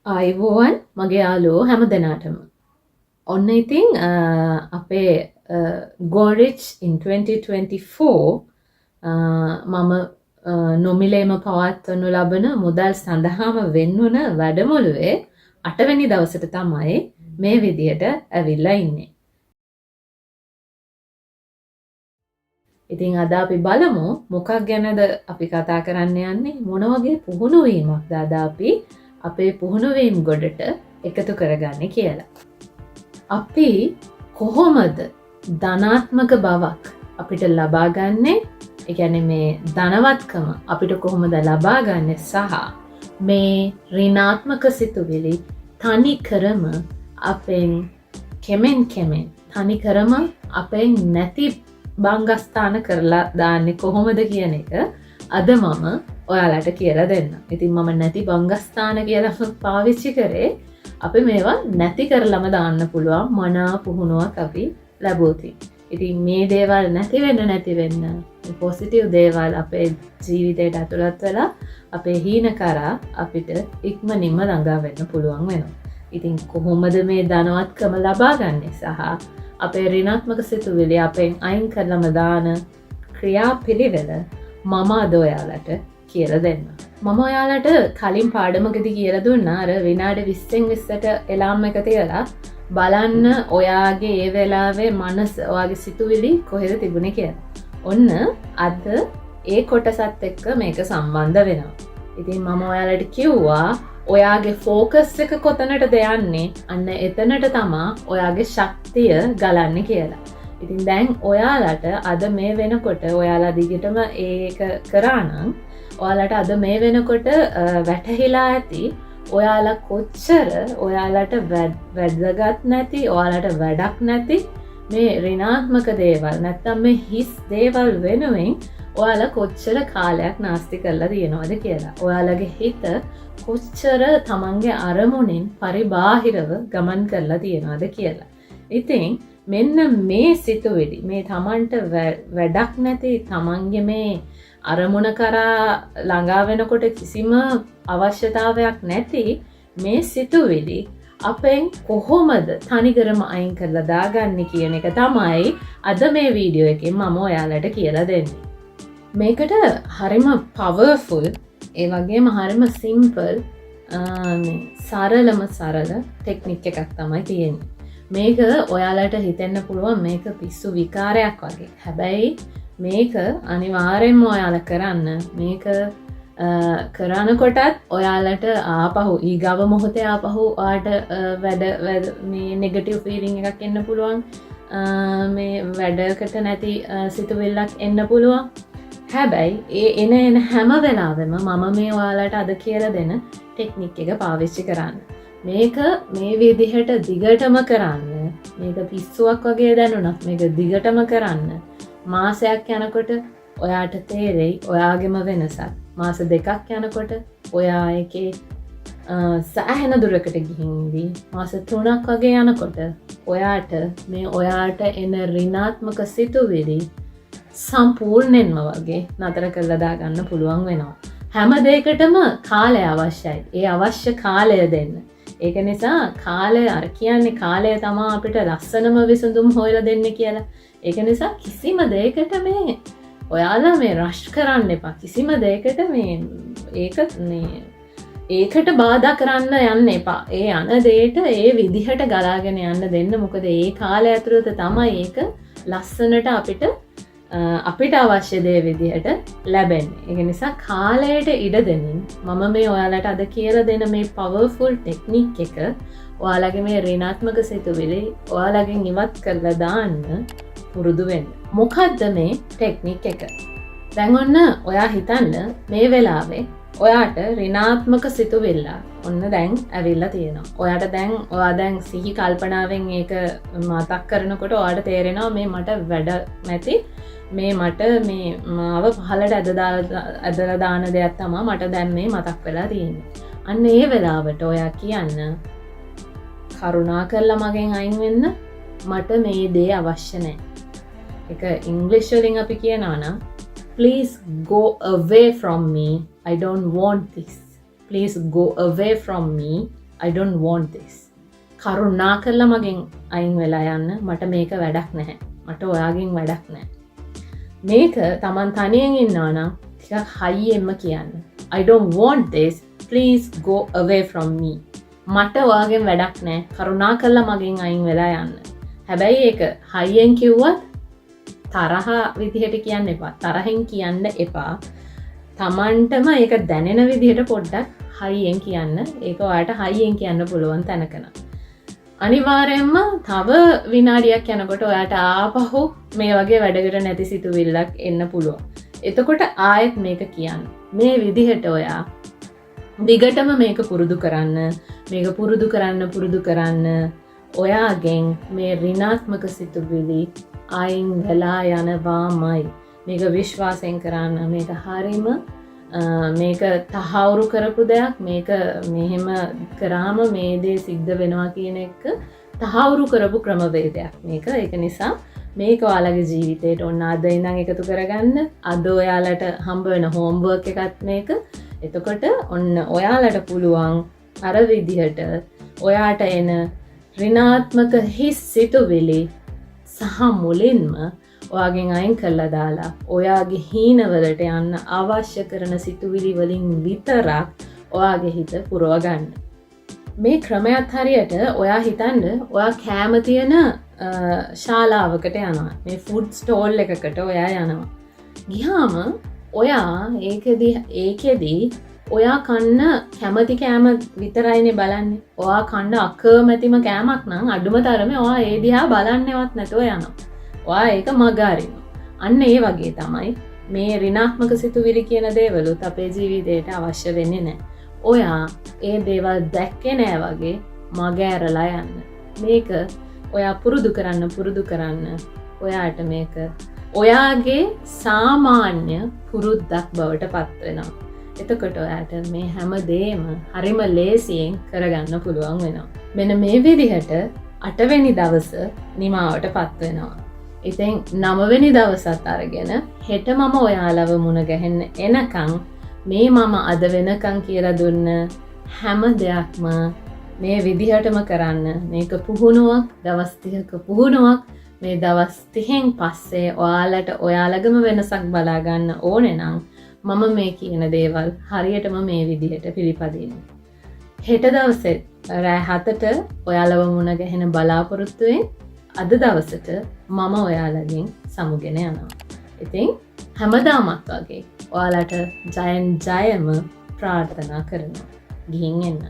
ආයුබෝවන් මගේ යාළුවෝ හැම දෙනාටම. ඔන්න ඉතින් අපේ Gorich in 2024 මම නොමිලේම පවත්වනු ලබන මුදල් සඳහාම වෙන්වන වැඩමුළුවේ 8 වෙනි දවසට තමයි මේ විදියට ඇවිල්ලා ඉන්නේ. ඉතින් අද අපි බලමු මොකක් ගැනද අපි කතා කරන්න යන්නේ, මොන වගේ පුහුණු වීමක්ද අද අපි අපේ පුහුණුවීම් ගොඩට එකතු කරගන්නේ කියලා. අපි කොහොමද ධනාත්මක බවක් අපිට ලබා ගන්නේ? ඒ කියන්නේ මේ ධනවත්කම අපිට කොහොමද ලබා ගන්නේ සහ මේ ඍණාත්මක සිතුවිලි තනි කරම අපෙන් කෙමෙන් තනි කරම අපෙන් නැති බංගස්ථාන කරලා දාන්නේ කොහොමද කියන එක අද මම ඔයාලට කියලා දෙන්න. ඉතින් මම නැති බංගස්ථාන කියලා පාවිච්චි කරේ අපි මේවා නැති කරලම දාන්න පුළුවන් මනා පුහුණුවක් අපි ලැබුවොත්. ඉතින් මේ දේවල් නැති වෙන්න පොසිටිව් දේවල් අපේ ජීවිතයට ඇතුළත් වෙලා අපේ හීන කරා අපිට ඉක්මනින්ම ළඟා වෙන්න පුළුවන් වෙනවා. ඉතින් කොහොමද මේ ධනවත්කම ලබා ගන්නේ සහ අපේ ඍණාත්මක සිතුවිලි අපෙන් අයින් කරලම දාන ක්‍රියාපිළිවෙල මම අද ඔයාලට කියලා දෙන්න. මම ඔයාලට කලින් පාඩමකදී කියලා දුන්නා අර විනාඩි 20න් 20ට එලාම් එක තියලා බලන්න ඔයාගේ ඒ වෙලාවේ මනස ඔයාගේ සිතුවිලි කොහෙද තිබුණේ කියලා. ඔන්න අද ඒ කොටසත් එක්ක මේක සම්බන්ධ වෙනවා. ඉතින් මම ඔයාලට කිව්වා ඔයාගේ ෆෝකස් එක කොතනටද යන්නේ? අන්න එතනට තමා ඔයාගේ ශක්තිය ගලන්නේ කියලා. ඉතින් දැන් ඔයාලට අද මේ වෙනකොට ඔයාලා දිගටම ඒක කරා නම් ඔයාලට අද මේ වෙනකොට වැටහිලා ඇති ඔයාලා කොච්චර ඔයාලට වැදගත් නැති, ඔයාලට වැඩක් නැති මේ ඍණාත්මක දේවල් නැත්තම් මේ හිස් දේවල් වෙනුවෙන් ඔයාලා කොච්චර කාලයක් නාස්ති කරලා තියෙනවද කියලා. ඔයාලගේ හිත කොච්චර තමන්ගේ අරමුණින් පරිබාහිරව ගමන් කරලා තියෙනවද කියලා. ඉතින් මෙන්න මේ සිතුවිලි මේ තමන්ට වැඩක් නැති තමන්ගේ මේ අරමුණ කරා ළඟා වෙනකොට කිසිම අවශ්‍යතාවයක් නැති මේ සිතුවිලි අපෙන් කොහොමද තනිකරම අයින් කරලා දාගන්නේ කියන එක තමයි අද මේ වීඩියෝ එකෙන් මම ඔයාලට කියලා දෙන්නේ. මේකට හරිම පවර්ෆුල් ඒ වගේම හරිම සිම්පල් සරල ටෙක්නික් එකක් තමයි තියෙන්නේ. මේක ඔයාලට හිතෙන්න පුළුවන් මේක පිස්සු විකාරයක් වගේ. හැබැයි මේක අනිවාර්යෙන්ම ඔයාලා කරන්න. මේක කරනකොටත් ඔයාලට ආපහු ඊගව මොහොතේ ආපහු ඔයාට වැඩ මේ නෙගටිව් ෆීලිං එකක් එන්න පුළුවන්. මේ වැඩකට නැති සිතුවිල්ලක් එන්න පුළුවන්. හැබැයි ඒ එන හැම වෙලාවෙම මම මේ ඔයාලට අද කියලා දෙන ටෙක්නික් එක පාවිච්චි කරන්න. මේක මේ විදිහට දිගටම කරන්න. මේක පිස්සුවක් වගේ දැනුණත් මේක දිගටම කරන්න. මාසයක් යනකොට ඔයාට තේරෙයි ඔයාගෙම වෙනසක්. මාස 2ක් යනකොට ඔයා එකේ සෑහෙන දුරකට ගිහින්දී මාස 3ක් වගේ යනකොට ඔයාට මේ ඔයාට එන ඍණාත්මක සිතුවිලි සම්පූර්ණයෙන්ම වගේ නතර කරලා දාගන්න පුළුවන් වෙනවා. හැම දෙයකටම කාලය අවශ්‍යයි. ඒ අවශ්‍ය කාලය දෙන්න. ඒක නිසා කාලය අර කියන්නේ කාලය තමයි අපිට ලස්සනම විසඳුම් හොයලා දෙන්නේ කියලා. ඒක නිසා කිසිම දෙයකට මේ ඔයාලා මේ රෂ් කරන්න එපා. කිසිම දෙයකට මේ ඒකට බාධා කරන්න යන්න එපා. ඒ යන දෙයට ඒ විදිහට ගලාගෙන යන්න දෙන්න. මොකද ඒ කාලය ඇතුළත තමයි ඒක ලස්සනට අපිට අවශ්‍ය දේ විදිහට ලැබෙන්නේ. ඒක නිසා කාලයට ඉඩ දෙමින් මම මේ ඔයාලට අද කියලා දෙන මේ පවර්ෆුල් ටෙක්නික් එක ඔයාලගේ මේ ඍණාත්මක සිතුවිලි ඔයාලගෙන් ඉවත් කරලා දාන්න පුරුදු වෙන්න. මොකද්ද මේ ටෙක්නික් එක? දැන් ඔන්න ඔයා හිතන්න මේ වෙලාවේ ඔයාට ඍණාත්මක සිතුවිල්ල ඔන්න දැන් ඇවිල්ලා තියෙනවා. ඔයා දැන් සිහි කල්පනාවෙන් ඒක මතක් කරනකොට ඔයාට තේරෙනවා මේ මට වැඩ නැති මේ මට මේ මාව පහලට ඇදලා දාන දෙයක් තමයි මට දැන් මේ මතක් වෙලා තියෙන්නේ. අන්න ඒ වෙලාවට ඔයා කියන්න කරුණා කරලා මගෙන් අයින් වෙන්න. මට මේ දේ අවශ්‍ය නැහැ. එක ඉංග්ලිෂ් වලින් අපි කියනවා නම් please go away from me, I don't want this. Please go away from me, I don't want this. කරුණා කරලා මගෙන් අයින් වෙලා යන්න, මට මේක වැඩක් නැහැ, මට ඔයාගෙන් වැඩක් නැහැ. මේක Taman තනියෙන් ඉන්නවා නම් ටිකක් හයියෙන්ම කියන්න. I don't want this, please go away from me. මට ඔයාගෙන් වැඩක් නැහැ, කරුණා කරලා මගෙන් අයින් වෙලා යන්න. හැබැයි ඒක හයියෙන් කිව්වත් තරහ විදිහට කියන්න එපා. තරහෙන් කියන්න එපා. Tamanටම ඒක දැනෙන විදිහට පොඩ්ඩක් හයියෙන් කියන්න. ඒක ඔයාලට හයියෙන් කියන්න පුළුවන් තැනකන. අනිවාර්යයෙන්ම තව විනාඩියක් යනකොට ඔයාලට ආපහු මේ වගේ වැඩකට නැති සිතුවිල්ලක් එන්න පුළුවන්. එතකොට ආයෙත් මේක කියන්න. මේ විදිහට ඔයා දිගටම මේක පුරුදු කරන්න. මේක පුරුදු කරන්න ඔයාගෙන් මේ ඍණාත්මක සිතුවිලි අයින් වෙලා යනවාමයි. මේක විශ්වාසයෙන් කරන්න. මේක හරීම මේක තහවුරු කරපු දෙයක්. මේක මෙහෙම කරාම මේ දේ සිද්ධ වෙනවා කියන එක තහවුරු කරපු ක්‍රමවේදයක් මේක. ඒක නිසා මේක ඔයාලගේ ජීවිතේට ඔන්න අද ඉඳන් එකතු කරගන්න. අද ඔයාලට හම්බ වෙන හෝම්වර්ක් එකත් මේක. එතකොට ඔන්න ඔයාලට පුළුවන් අර විදිහට ඔයාට එන ඍණාත්මක හිස් සිතුවිලි සහ මුලින්ම ඔයාගෙන් අයින් කරලා දාලා ඔයාගේ හීනවලට යන්න අවශ්‍ය කරන සිතුවිලි වලින් විතරක් ඔයාගේ හිත පුරව ගන්න. මේ ක්‍රමයක් හරියට ඔයා හිතන්න ඔයා කෑම තියෙන ශාලාවකට යනවා. මේ ෆුඩ් ස්ටෝල් එකකට ඔයා යනවා. ගියාම ඔයා ඒකෙදී ඔයා කන්න කැමති කෑම විතරයිනේ බලන්නේ. ඔයා කන්න අකමැතිම කෑමක් නම් අඩුම තරමේ ඔයා ඒ දිහා බලන්නේවත් නැතුව යනවා. ඔයා ඒක මගහරිනවා. අන්න ඒ වගේ තමයි මේ ඍණාත්මක සිතුවිලි කියන දේවලුත් අපේ ජීවිතේට අවශ්‍ය වෙන්නේ නැහැ. ඔයා ඒ දේවල් දැක්කේ නැහැ වගේ මගහැරලා යන්න. මේක ඔයා පුරුදු කරන්න ඔයාට මේක ඔයාගේ සාමාන්‍ය පුරුද්දක් බවට පත් වෙනවා. එතකොට ඔයාට මේ හැම දේම හරිම ලේසියෙන් කරගන්න පුළුවන් වෙනවා. මෙන්න මේ විදිහට 8 වෙනි දවස නිමාවට පත් වෙනවා. ඉතින් 9 වෙනි දවසත් අරගෙන හෙට මම ඔයාලව මුණ ගැහෙන්න එනකන් මේ මම අද වෙනකන් කියලා දුන්න හැම දෙයක්ම මේ විදිහටම කරන්න. මේක පුහුණුවක්, දවස් 30ක පුහුණුවක්. මේ දවස් 30න් පස්සේ ඔයාලට ඔයාලගම වෙනසක් බලා ගන්න ඕනේ නම් මම මේ කියන දේවල් හරියටම මේ විදිහට පිළිපදින්න. හෙට දවසේ රෑ 7ට ඔයාලව මුණ ගැහෙන බලාපොරොත්තුවෙන් අද දවසට මම ඔයාලගෙන් සමුගෙන යනවා. ඉතින් හැමදාමත් වගේ ඔයාලට ජයෙන් ජයම ප්‍රාර්ථනා කරනවා. ගිහින් එන්න.